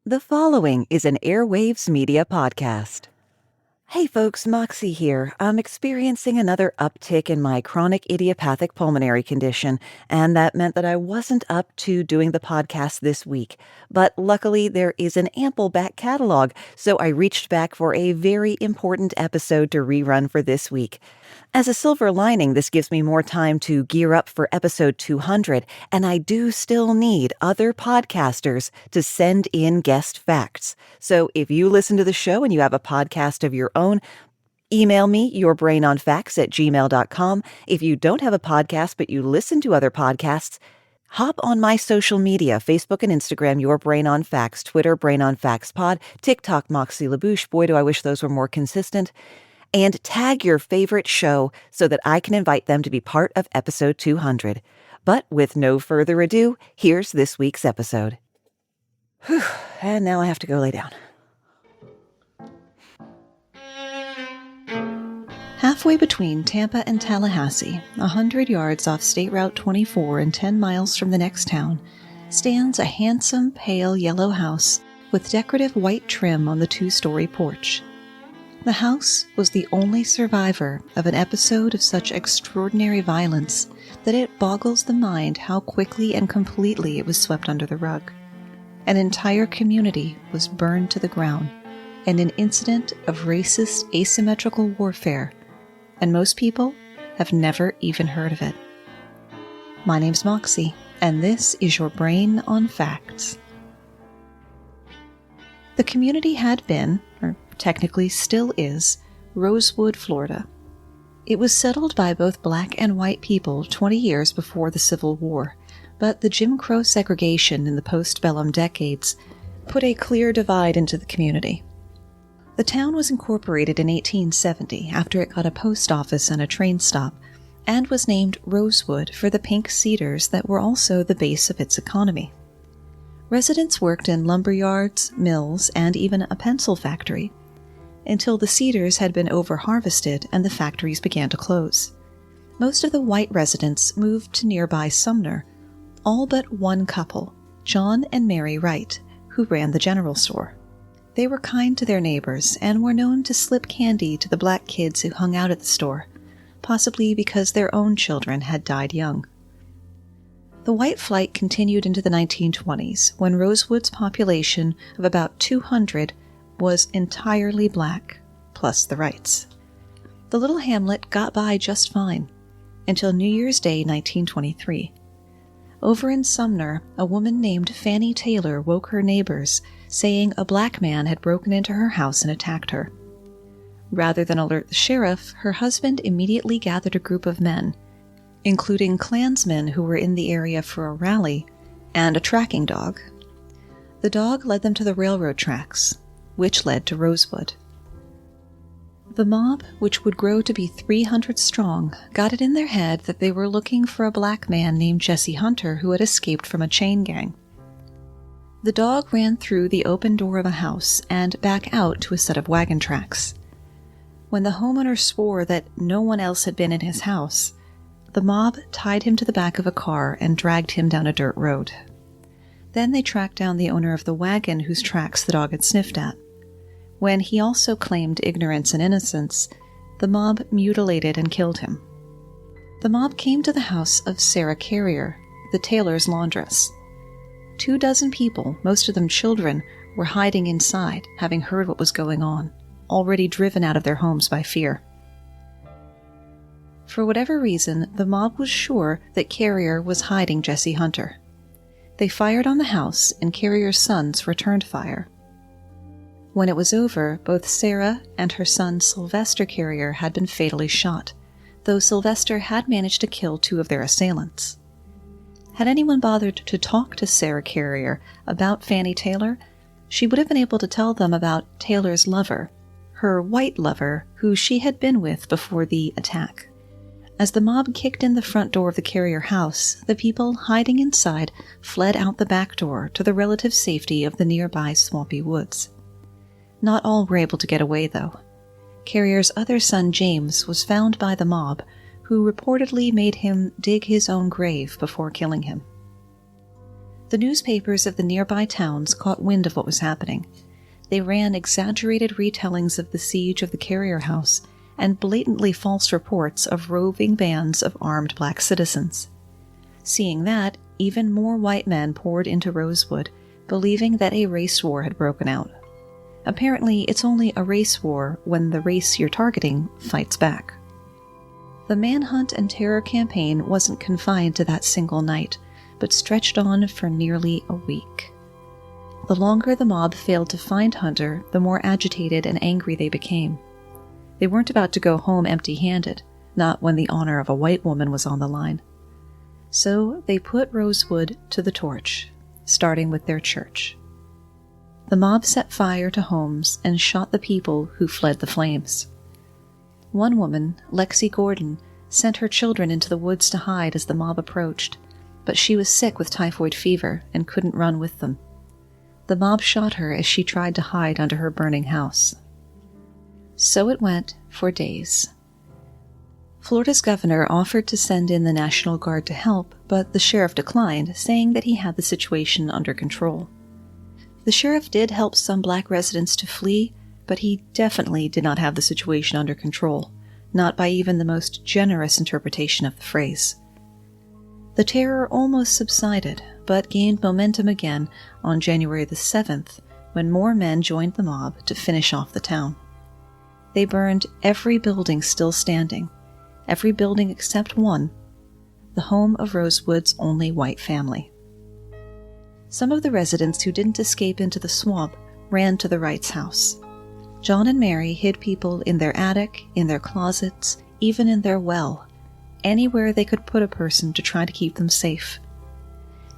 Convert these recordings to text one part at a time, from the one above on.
The following is an Airwaves Media podcast. Hey folks, Moxie here. I'm experiencing another uptick in my chronic idiopathic pulmonary condition, and that meant that I wasn't up to doing the podcast this week. But luckily, there is an ample back catalog, so I reached back for a very important episode to rerun for this week. As a silver lining, this gives me more time to gear up for episode 200, and I do still need other podcasters to send in guest facts. So if you listen to the show and you have a podcast of your own, email me yourbrainonfacts@gmail.com. If you don't have a podcast but you listen to other podcasts, hop on my social media, Facebook and Instagram, Your Brain on Facts, Twitter, Brain on Facts Pod, TikTok, Moxie LaBouche. Boy, do I wish those were more consistent. And tag your favorite show so that I can invite them to be part of episode 200. But with no further ado, here's this week's episode. Whew, and now I have to go lay down. Halfway between Tampa and Tallahassee, 100 yards off State Route 24 and 10 miles from the next town, stands a handsome, pale yellow house with decorative white trim on the two-story porch. The house was the only survivor of an episode of such extraordinary violence that it boggles the mind how quickly and completely it was swept under the rug. An entire community was burned to the ground in an incident of racist asymmetrical warfare, and most people have never even heard of it. My name's Moxie, and this is Your Brain on Facts. The community had been, or technically still is, Rosewood, Florida. It was settled by both black and white people 20 years before the Civil War, but the Jim Crow segregation in the postbellum decades put a clear divide into the community. The town was incorporated in 1870 after it got a post office and a train stop, and was named Rosewood for the pink cedars that were also the base of its economy. Residents worked in lumber yards, mills, and even a pencil factory, until the cedars had been over-harvested and the factories began to close. Most of the white residents moved to nearby Sumner, all but one couple, John and Mary Wright, who ran the general store. They were kind to their neighbors and were known to slip candy to the black kids who hung out at the store, possibly because their own children had died young. The white flight continued into the 1920s, when Rosewood's population of about 200 was entirely black, plus the Wrights. The little hamlet got by just fine, until New Year's Day 1923. Over in Sumner, a woman named Fannie Taylor woke her neighbors, saying a black man had broken into her house and attacked her. Rather than alert the sheriff, her husband immediately gathered a group of men, including Klansmen who were in the area for a rally, and a tracking dog. The dog led them to the railroad tracks, which led to Rosewood. The mob, which would grow to be 300 strong, got it in their head that they were looking for a black man named Jesse Hunter who had escaped from a chain gang. The dog ran through the open door of a house and back out to a set of wagon tracks. When the homeowner swore that no one else had been in his house, the mob tied him to the back of a car and dragged him down a dirt road. Then they tracked down the owner of the wagon whose tracks the dog had sniffed at. When he also claimed ignorance and innocence, the mob mutilated and killed him. The mob came to the house of Sarah Carrier, the tailor's laundress. 24 people, most of them children, were hiding inside, having heard what was going on, already driven out of their homes by fear. For whatever reason, the mob was sure that Carrier was hiding Jesse Hunter. They fired on the house, and Carrier's sons returned fire. When it was over, both Sarah and her son Sylvester Carrier had been fatally shot, though Sylvester had managed to kill 2 of their assailants. Had anyone bothered to talk to Sarah Carrier about Fannie Taylor, she would have been able to tell them about Taylor's lover, her white lover, who she had been with before the attack. As the mob kicked in the front door of the Carrier house, the people hiding inside fled out the back door to the relative safety of the nearby swampy woods. Not all were able to get away, though. Carrier's other son, James, was found by the mob, who reportedly made him dig his own grave before killing him. The newspapers of the nearby towns caught wind of what was happening. They ran exaggerated retellings of the siege of the carrier house and blatantly false reports of roving bands of armed black citizens. Seeing that, even more white men poured into Rosewood, believing that a race war had broken out. Apparently, it's only a race war when the race you're targeting fights back. The manhunt and terror campaign wasn't confined to that single night, but stretched on for nearly a week. The longer the mob failed to find Hunter, the more agitated and angry they became. They weren't about to go home empty-handed, not when the honor of a white woman was on the line. So they put Rosewood to the torch, starting with their church. The mob set fire to homes and shot the people who fled the flames. One woman, Lexi Gordon, sent her children into the woods to hide as the mob approached, but she was sick with typhoid fever and couldn't run with them. The mob shot her as she tried to hide under her burning house. So it went for days. Florida's governor offered to send in the National Guard to help, but the sheriff declined, saying that he had the situation under control. The sheriff did help some black residents to flee, but he definitely did not have the situation under control, not by even the most generous interpretation of the phrase. The terror almost subsided, but gained momentum again on January the 7th, when more men joined the mob to finish off the town. They burned every building still standing, every building except one, the home of Rosewood's only white family. Some of the residents who didn't escape into the swamp ran to the Wrights' house. John and Mary hid people in their attic, in their closets, even in their well, anywhere they could put a person to try to keep them safe.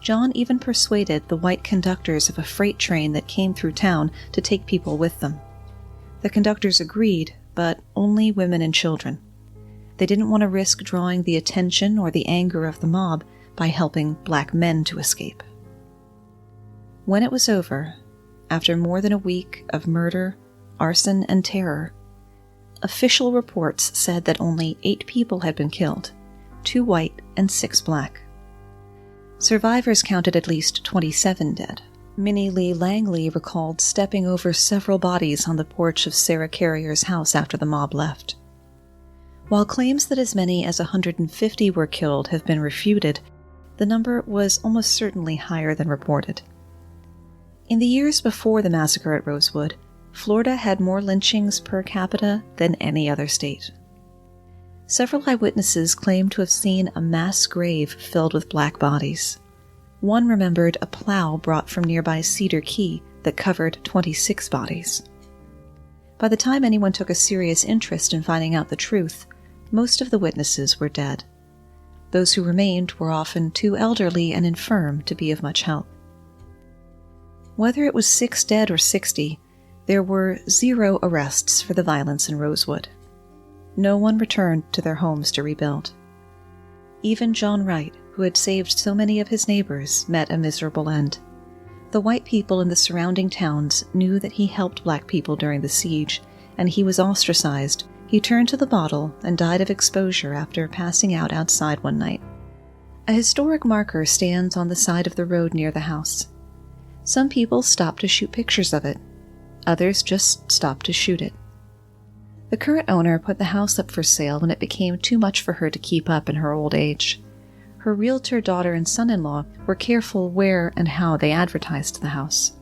John even persuaded the white conductors of a freight train that came through town to take people with them. The conductors agreed, but only women and children. They didn't want to risk drawing the attention or the anger of the mob by helping black men to escape. When it was over, after more than a week of murder, arson, and terror, official reports said that only 8 people had been killed, 2 white and 6 black. Survivors counted at least 27 dead. Minnie Lee Langley recalled stepping over several bodies on the porch of Sarah Carrier's house after the mob left. While claims that as many as 150 were killed have been refuted, the number was almost certainly higher than reported. In the years before the massacre at Rosewood, Florida had more lynchings per capita than any other state. Several eyewitnesses claimed to have seen a mass grave filled with black bodies. One remembered a plow brought from nearby Cedar Key that covered 26 bodies. By the time anyone took a serious interest in finding out the truth, most of the witnesses were dead. Those who remained were often too elderly and infirm to be of much help. Whether it was 6 dead or 60, there were 0 arrests for the violence in Rosewood. No one returned to their homes to rebuild. Even John Wright, who had saved so many of his neighbors, met a miserable end. The white people in the surrounding towns knew that he helped black people during the siege, and he was ostracized. He turned to the bottle and died of exposure after passing out outside one night. A historic marker stands on the side of the road near the house. Some people stopped to shoot pictures of it. Others just stopped to shoot it. The current owner put the house up for sale when it became too much for her to keep up in her old age. Her realtor daughter and son-in-law were careful where and how they advertised the house.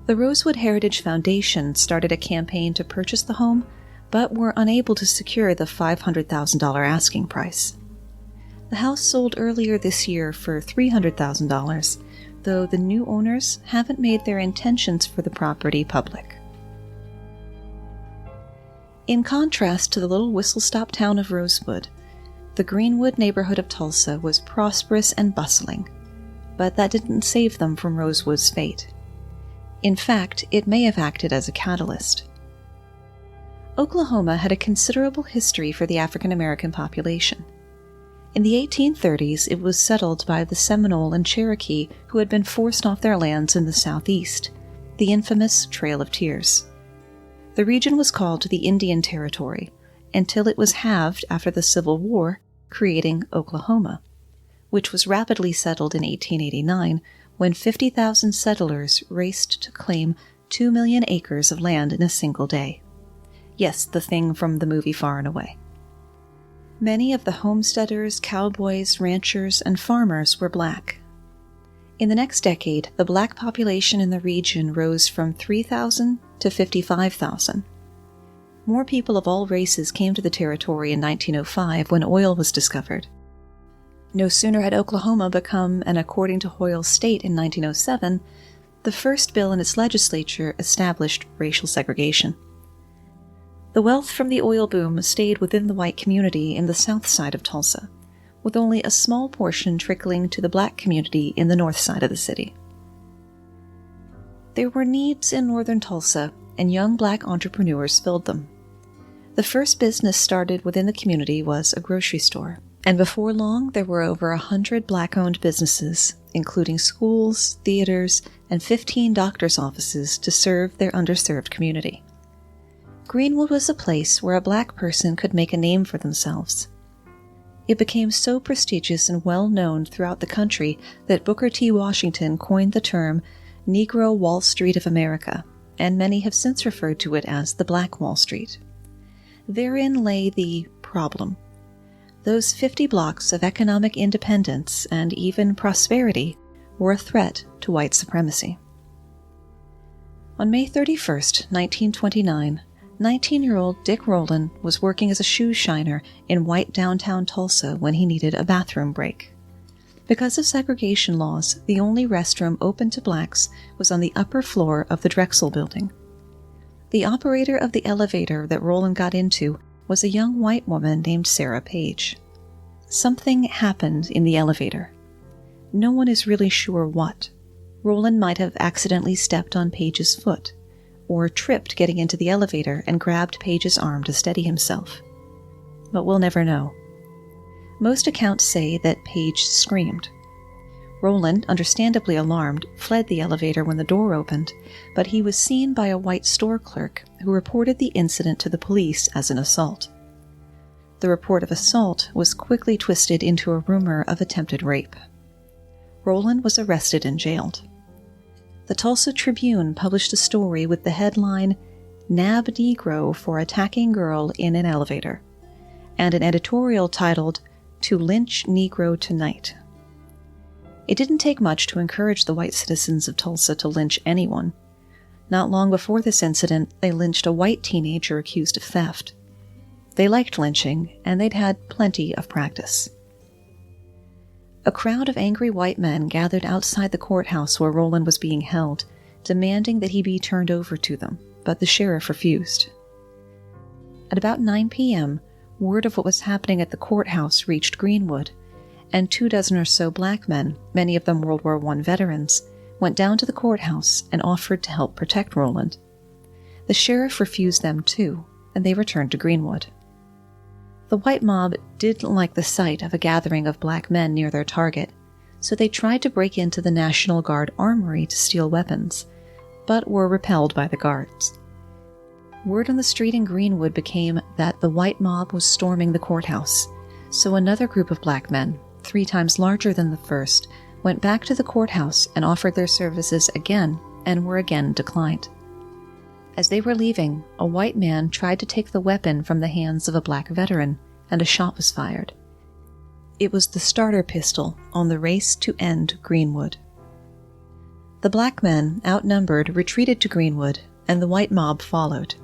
The Rosewood Heritage Foundation started a campaign to purchase the home, but were unable to secure the $500,000 asking price. The house sold earlier this year for $300,000, though the new owners haven't made their intentions for the property public. In contrast to the little whistle-stop town of Rosewood, the Greenwood neighborhood of Tulsa was prosperous and bustling, but that didn't save them from Rosewood's fate. In fact, it may have acted as a catalyst. Oklahoma had a considerable history for the African American population. In the 1830s, it was settled by the Seminole and Cherokee who had been forced off their lands in the southeast, the infamous Trail of Tears. The region was called the Indian Territory until it was halved after the Civil War, creating Oklahoma, which was rapidly settled in 1889 when 50,000 settlers raced to claim 2 million acres of land in a single day. Yes, the thing from the movie Far and Away. Many of the homesteaders, cowboys, ranchers, and farmers were black. In the next decade, the black population in the region rose from 3,000 to 55,000. More people of all races came to the territory in 1905 when oil was discovered. No sooner had Oklahoma become an according to Hoyle state in 1907, the first bill in its legislature established racial segregation. The wealth from the oil boom stayed within the white community in the south side of Tulsa, with only a small portion trickling to the black community in the north side of the city. There were needs in northern Tulsa, and young black entrepreneurs filled them. The first business started within the community was a grocery store, and before long there were over 100 black-owned businesses, including schools, theaters, and 15 doctors' offices to serve their underserved community. Greenwood was a place where a black person could make a name for themselves. It became so prestigious and well known throughout the country that Booker T. Washington coined the term Negro Wall Street of America, and many have since referred to it as the Black Wall Street. Therein lay the problem. Those 50 blocks of economic independence and even prosperity were a threat to white supremacy. On May 31, 1929, 19-year-old Dick Rowland was working as a shoe shiner in white downtown Tulsa when he needed a bathroom break. Because of segregation laws, the only restroom open to blacks was on the upper floor of the Drexel building. The operator of the elevator that Rowland got into was a young white woman named Sarah Page. Something happened in the elevator. No one is really sure what. Rowland might have accidentally stepped on Page's foot, or tripped getting into the elevator and grabbed Page's arm to steady himself. But we'll never know. Most accounts say that Page screamed. Rowland, understandably alarmed, fled the elevator when the door opened, but he was seen by a white store clerk who reported the incident to the police as an assault. The report of assault was quickly twisted into a rumor of attempted rape. Rowland was arrested and jailed. The Tulsa Tribune published a story with the headline, "Nab Negro for Attacking Girl in an Elevator," and an editorial titled, "To Lynch Negro Tonight." It didn't take much to encourage the white citizens of Tulsa to lynch anyone. Not long before this incident, they lynched a white teenager accused of theft. They liked lynching, and they'd had plenty of practice. A crowd of angry white men gathered outside the courthouse where Rowland was being held, demanding that he be turned over to them, but the sheriff refused. At about 9 p.m., word of what was happening at the courthouse reached Greenwood, and 24 or so black men, many of them World War I veterans, went down to the courthouse and offered to help protect Rowland. The sheriff refused them too, and they returned to Greenwood. The white mob didn't like the sight of a gathering of black men near their target, so they tried to break into the National Guard armory to steal weapons, but were repelled by the guards. Word on the street in Greenwood became that the white mob was storming the courthouse, so another group of black men, 3 times larger than the first, went back to the courthouse and offered their services again and were again declined. As they were leaving, a white man tried to take the weapon from the hands of a black veteran, and a shot was fired. It was the starter pistol on the race to end Greenwood. The black men, outnumbered, retreated to Greenwood, and the white mob followed.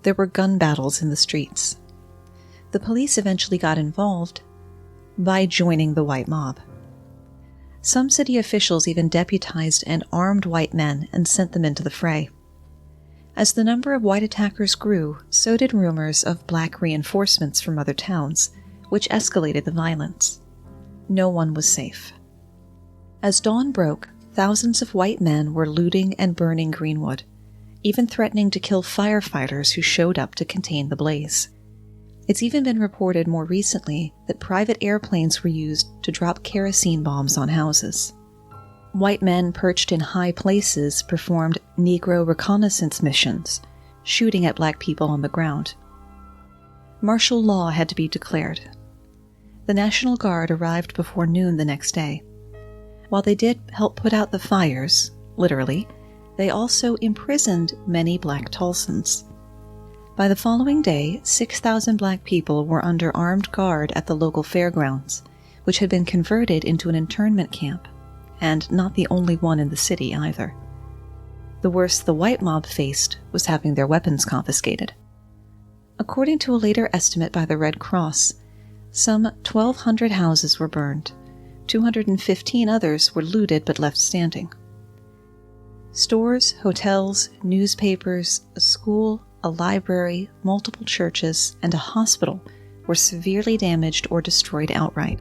There were gun battles in the streets. The police eventually got involved by joining the white mob. Some city officials even deputized and armed white men and sent them into the fray. As the number of white attackers grew, so did rumors of black reinforcements from other towns, which escalated the violence. No one was safe. As dawn broke, thousands of white men were looting and burning Greenwood, even threatening to kill firefighters who showed up to contain the blaze. It's even been reported more recently that private airplanes were used to drop kerosene bombs on houses. White men perched in high places performed Negro reconnaissance missions, shooting at black people on the ground. Martial law had to be declared. The National Guard arrived before noon the next day. While they did help put out the fires, literally, they also imprisoned many black Tulsans. By the following day, 6,000 black people were under armed guard at the local fairgrounds, which had been converted into an internment camp, and not the only one in the city either. The worst the white mob faced was having their weapons confiscated. According to a later estimate by the Red Cross, some 1,200 houses were burned. 215 others were looted but left standing. Stores, hotels, newspapers, a school, a library, multiple churches, and a hospital were severely damaged or destroyed outright.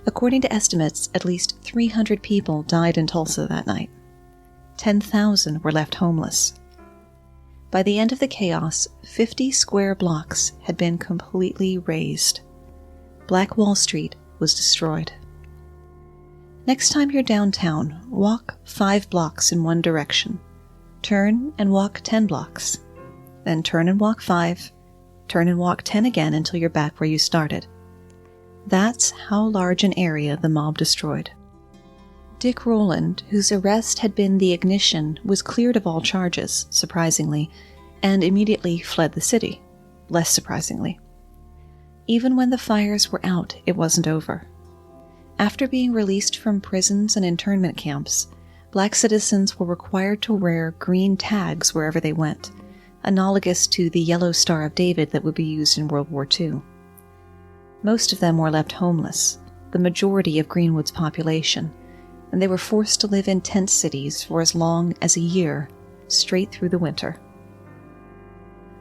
According to estimates, at least 300 people died in Tulsa that night. 10,000 were left homeless. By the end of the chaos, 50 square blocks had been completely razed. Black Wall Street was destroyed. Next time you're downtown, walk 5 blocks in one direction. Turn and walk 10 blocks. Then turn and walk 5. Turn and walk 10 again until you're back where you started. That's how large an area the mob destroyed. Dick Rowland, whose arrest had been the ignition, was cleared of all charges, surprisingly, and immediately fled the city, less surprisingly. Even when the fires were out, it wasn't over. After being released from prisons and internment camps, black citizens were required to wear green tags wherever they went, analogous to the yellow Star of David that would be used in World War II. Most of them were left homeless, the majority of Greenwood's population, and they were forced to live in tent cities for as long as a year, straight through the winter.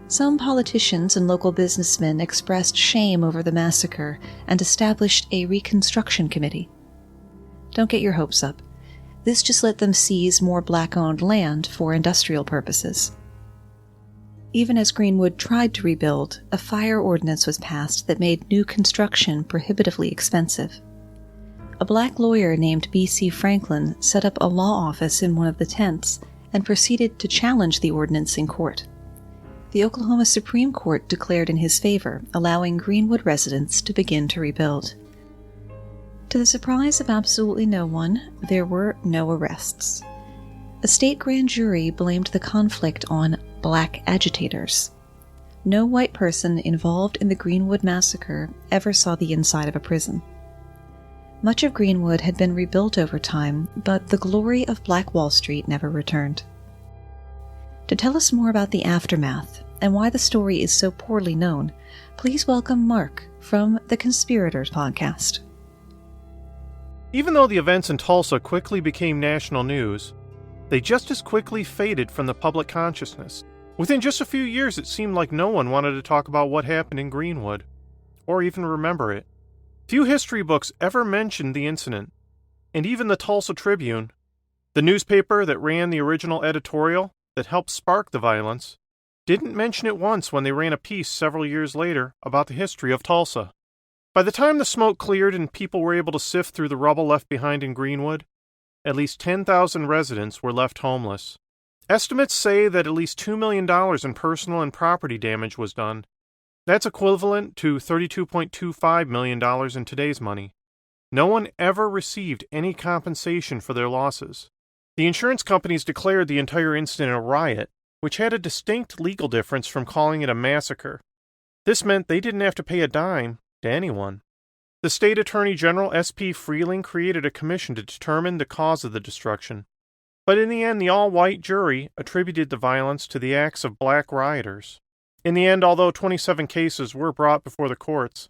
Some politicians and local businessmen expressed shame over the massacre and established a reconstruction committee. Don't get your hopes up. This just let them seize more black-owned land for industrial purposes. Even as Greenwood tried to rebuild, a fire ordinance was passed that made new construction prohibitively expensive. A black lawyer named B.C. Franklin set up a law office in one of the tents and proceeded to challenge the ordinance in court. The Oklahoma Supreme Court declared in his favor, allowing Greenwood residents to begin to rebuild. To the surprise of absolutely no one, there were no arrests. A state grand jury blamed the conflict on black agitators. No white person involved in the Greenwood massacre ever saw the inside of a prison. Much of Greenwood had been rebuilt over time, but the glory of Black Wall Street never returned. To tell us more about the aftermath and why the story is so poorly known, please welcome Mark from the Conspirators podcast. Even though the events in Tulsa quickly became national news, they just as quickly faded from the public consciousness. Within just a few years, it seemed like no one wanted to talk about what happened in Greenwood, or even remember it. Few history books ever mentioned the incident, and even the Tulsa Tribune, the newspaper that ran the original editorial that helped spark the violence, didn't mention it once when they ran a piece several years later about the history of Tulsa. By the time the smoke cleared and people were able to sift through the rubble left behind in Greenwood, at least 10,000 residents were left homeless. Estimates say that at least $2 million in personal and property damage was done. That's equivalent to $32.25 million in today's money. No one ever received any compensation for their losses. The insurance companies declared the entire incident a riot, which had a distinct legal difference from calling it a massacre. This meant they didn't have to pay a dime to anyone. The state attorney general, S.P. Freeling, created a commission to determine the cause of the destruction. But in the end, the all-white jury attributed the violence to the acts of black rioters. In the end, although 27 cases were brought before the courts,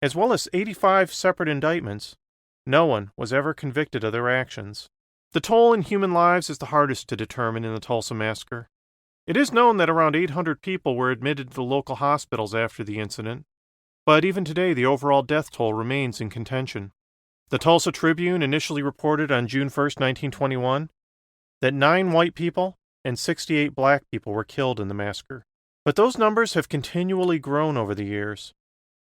as well as 85 separate indictments, no one was ever convicted of their actions. The toll in human lives is the hardest to determine in the Tulsa massacre. It is known that around 800 people were admitted to the local hospitals after the incident, but even today the overall death toll remains in contention. The Tulsa Tribune initially reported on June 1, 1921, that 9 white people and 68 black people were killed in the massacre. But those numbers have continually grown over the years.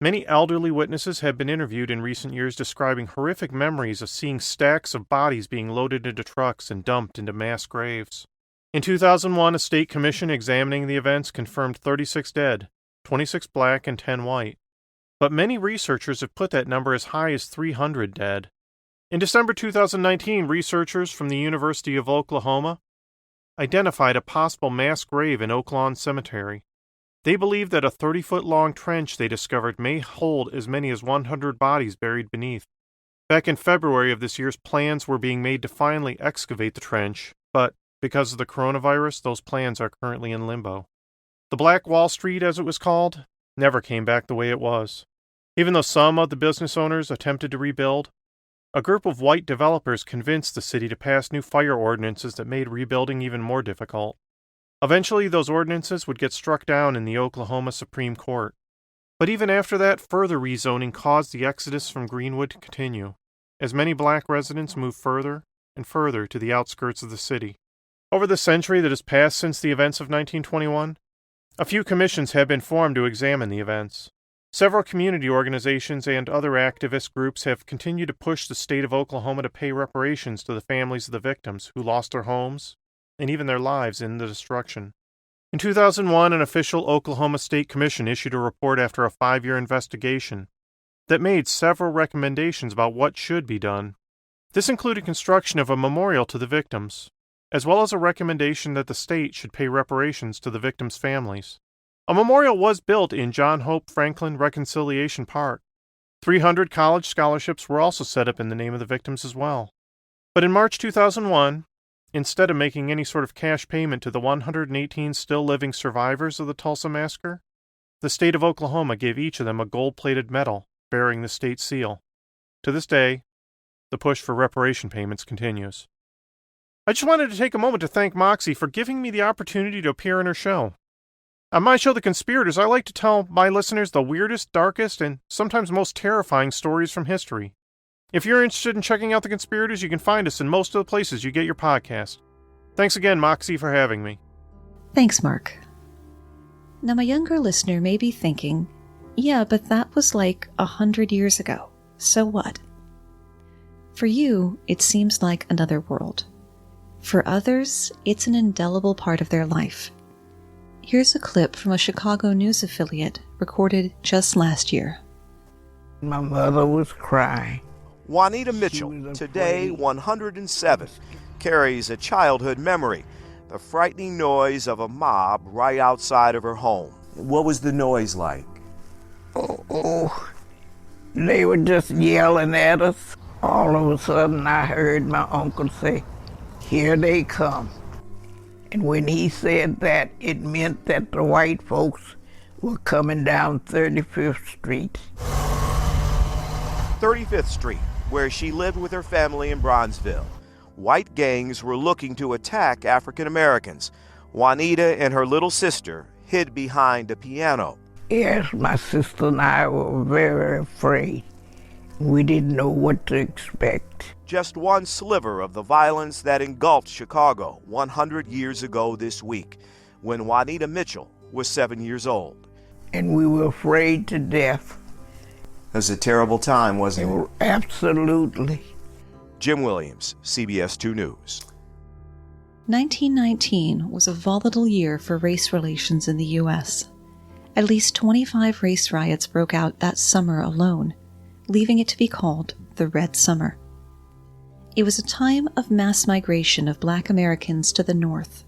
Many elderly witnesses have been interviewed in recent years describing horrific memories of seeing stacks of bodies being loaded into trucks and dumped into mass graves. In 2001, a state commission examining the events confirmed 36 dead, 26 black and 10 white. but many researchers have put that number as high as 300 dead. In December 2019, researchers from the University of Oklahoma identified a possible mass grave in Oak Lawn Cemetery. They believe that a 30-foot-long trench they discovered may hold as many as 100 bodies buried beneath. Back in February of this year, plans were being made to finally excavate the trench, but because of the coronavirus, those plans are currently in limbo. The Black Wall Street, as it was called, never came back the way it was. Even though some of the business owners attempted to rebuild, a group of white developers convinced the city to pass new fire ordinances that made rebuilding even more difficult. Eventually, those ordinances would get struck down in the Oklahoma Supreme Court. But even after that, further rezoning caused the exodus from Greenwood to continue, as many black residents moved further and further to the outskirts of the city. Over the century that has passed since the events of 1921, a few commissions have been formed to examine the events. Several community organizations and other activist groups have continued to push the state of Oklahoma to pay reparations to the families of the victims who lost their homes and even their lives in the destruction. In 2001, an official Oklahoma State Commission issued a report after a 5-year investigation that made several recommendations about what should be done. This included construction of a memorial to the victims, as well as a recommendation that the state should pay reparations to the victims' families. A memorial was built in John Hope Franklin Reconciliation Park. 300 college scholarships were also set up in the name of the victims as well. But in March 2001, instead of making any sort of cash payment to the 118 still living survivors of the Tulsa massacre, the state of Oklahoma gave each of them a gold-plated medal bearing the state seal. To this day, the push for reparation payments continues. I just wanted to take a moment to thank Moxie for giving me the opportunity to appear in her show. On my show, The Conspirators, I like to tell my listeners the weirdest, darkest, and sometimes most terrifying stories from history. If you're interested in checking out The Conspirators, you can find us in most of the places you get your podcast. Thanks again, Moxie, for having me. Thanks, Mark. Now, my younger listener may be thinking, yeah, but that was like 100 years ago. So what? For you, it seems like another world. For others, it's an indelible part of their life. Here's a clip from a Chicago news affiliate recorded just last year. My mother was crying. Juanita Mitchell, today 107, carries a childhood memory, the frightening noise of a mob right outside of her home. What was the noise like? They were just yelling at us. All of a sudden I heard my uncle say, "Here they come." And when he said that, it meant that the white folks were coming down 35th Street. 35th Street, where she lived with her family in Bronzeville. White gangs were looking to attack African Americans. Juanita and her little sister hid behind a piano. Yes, my sister and I were very afraid. We didn't know what to expect. Just one sliver of the violence that engulfed Chicago 100 years ago this week, when Juanita Mitchell was 7 years old. And we were afraid to death. It was a terrible time, wasn't it? Absolutely. Jim Williams, CBS 2 News. 1919 was a volatile year for race relations in the U.S. At least 25 race riots broke out that summer alone, leaving it to be called the Red Summer. It was a time of mass migration of Black Americans to the North,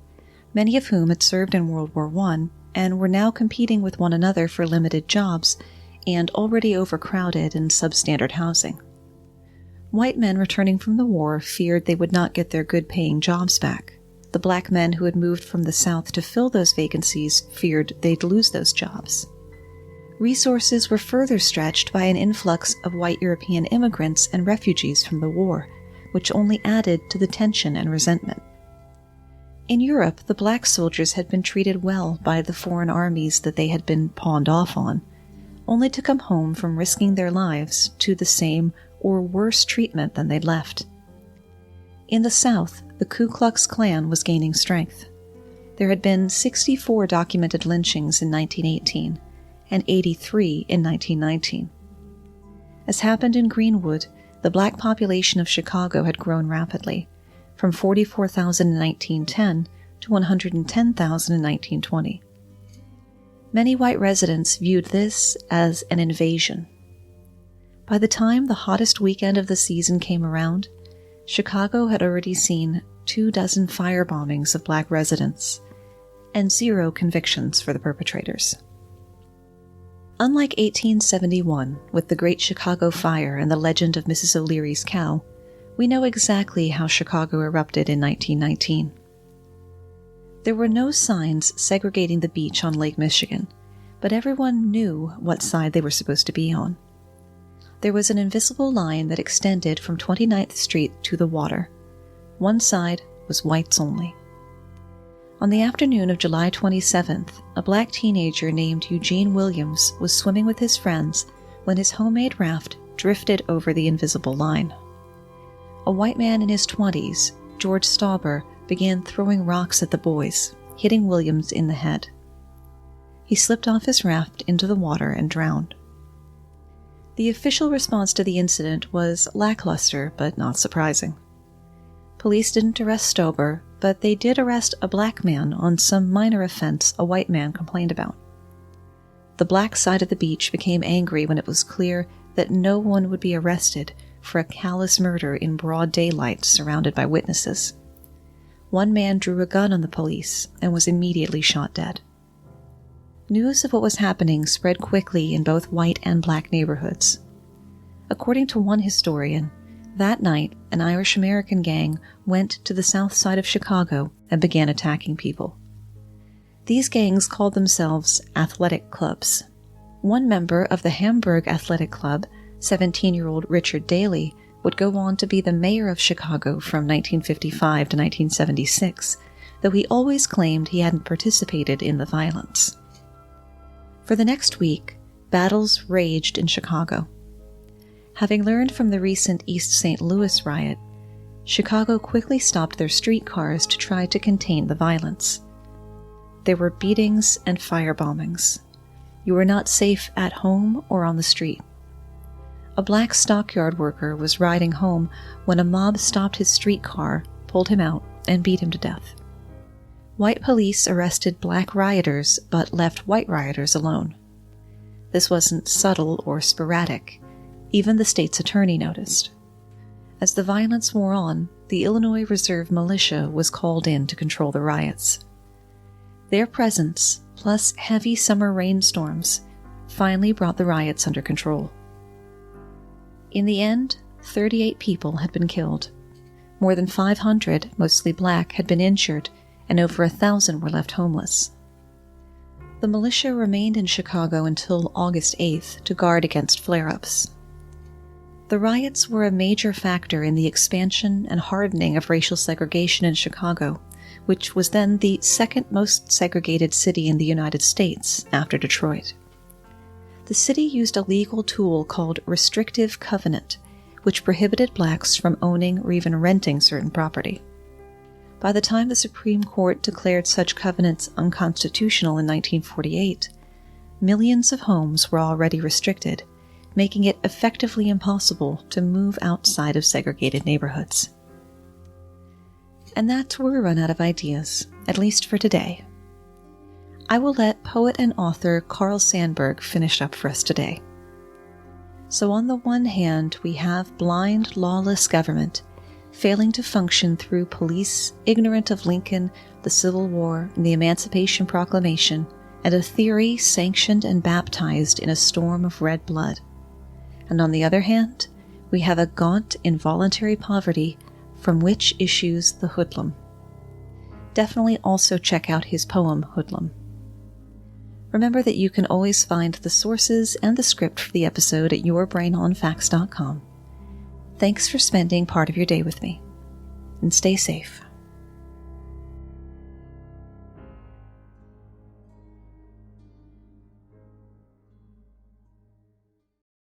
many of whom had served in World War I and were now competing with one another for limited jobs and already overcrowded in substandard housing. White men returning from the war feared they would not get their good-paying jobs back. The Black men who had moved from the South to fill those vacancies feared they'd lose those jobs. Resources were further stretched by an influx of white European immigrants and refugees from the war, which only added to the tension and resentment. In Europe, the Black soldiers had been treated well by the foreign armies that they had been pawned off on, only to come home from risking their lives to the same or worse treatment than they'd left. In the South, the Ku Klux Klan was gaining strength. There had been 64 documented lynchings in 1918 and 83 in 1919. As happened in Greenwood, the Black population of Chicago had grown rapidly, from 44,000 in 1910 to 110,000 in 1920. Many white residents viewed this as an invasion. By the time the hottest weekend of the season came around, Chicago had already seen 24 firebombings of black residents and 0 convictions for the perpetrators. Unlike 1871, with the Great Chicago Fire and the legend of Mrs. O'Leary's cow, we know exactly how Chicago erupted in 1919. There were no signs segregating the beach on Lake Michigan, but everyone knew what side they were supposed to be on. There was an invisible line that extended from 29th Street to the water. One side was whites only. On the afternoon of July 27th, a black teenager named Eugene Williams was swimming with his friends when his homemade raft drifted over the invisible line. A white man in his 20s, George Stauber, began throwing rocks at the boys, hitting Williams in the head. He slipped off his raft into the water and drowned. The official response to the incident was lackluster but not surprising. Police didn't arrest Stauber, but they did arrest a black man on some minor offense a white man complained about. The black side of the beach became angry when it was clear that no one would be arrested for a callous murder in broad daylight surrounded by witnesses. One man drew a gun on the police and was immediately shot dead. News of what was happening spread quickly in both white and black neighborhoods. According to one historian, that night an Irish-American gang went to the south side of Chicago and began attacking people. These gangs called themselves athletic clubs. One member of the Hamburg Athletic Club, 17-year-old Richard Daley, would go on to be the mayor of Chicago from 1955 to 1976, though he always claimed he hadn't participated in the violence. For the next week, battles raged in Chicago. Having learned from the recent East St. Louis riot, Chicago quickly stopped their streetcars to try to contain the violence. There were beatings and firebombings. You were not safe at home or on the street. A black stockyard worker was riding home when a mob stopped his streetcar, pulled him out, and beat him to death. White police arrested black rioters but left white rioters alone. This wasn't subtle or sporadic. Even the state's attorney noticed. As the violence wore on, the Illinois Reserve Militia was called in to control the riots. Their presence, plus heavy summer rainstorms, finally brought the riots under control. In the end, 38 people had been killed. More than 500, mostly black, had been injured, and over 1,000 were left homeless. The militia remained in Chicago until August 8th to guard against flare-ups. The riots were a major factor in the expansion and hardening of racial segregation in Chicago, which was then the second most segregated city in the United States after Detroit. The city used a legal tool called restrictive covenant, which prohibited blacks from owning or even renting certain property. By the time the Supreme Court declared such covenants unconstitutional in 1948, millions of homes were already restricted, making it effectively impossible to move outside of segregated neighborhoods. And that's where we run out of ideas, at least for today. I will let poet and author Carl Sandburg finish up for us today. So on the one hand, we have blind, lawless government failing to function through police ignorant of Lincoln, the Civil War, and the Emancipation Proclamation, and a theory sanctioned and baptized in a storm of red blood. And on the other hand, we have a gaunt, involuntary poverty from which issues the hoodlum. Definitely also check out his poem, Hoodlum. Remember that you can always find the sources and the script for the episode at yourbrainonfacts.com. Thanks for spending part of your day with me, and stay safe.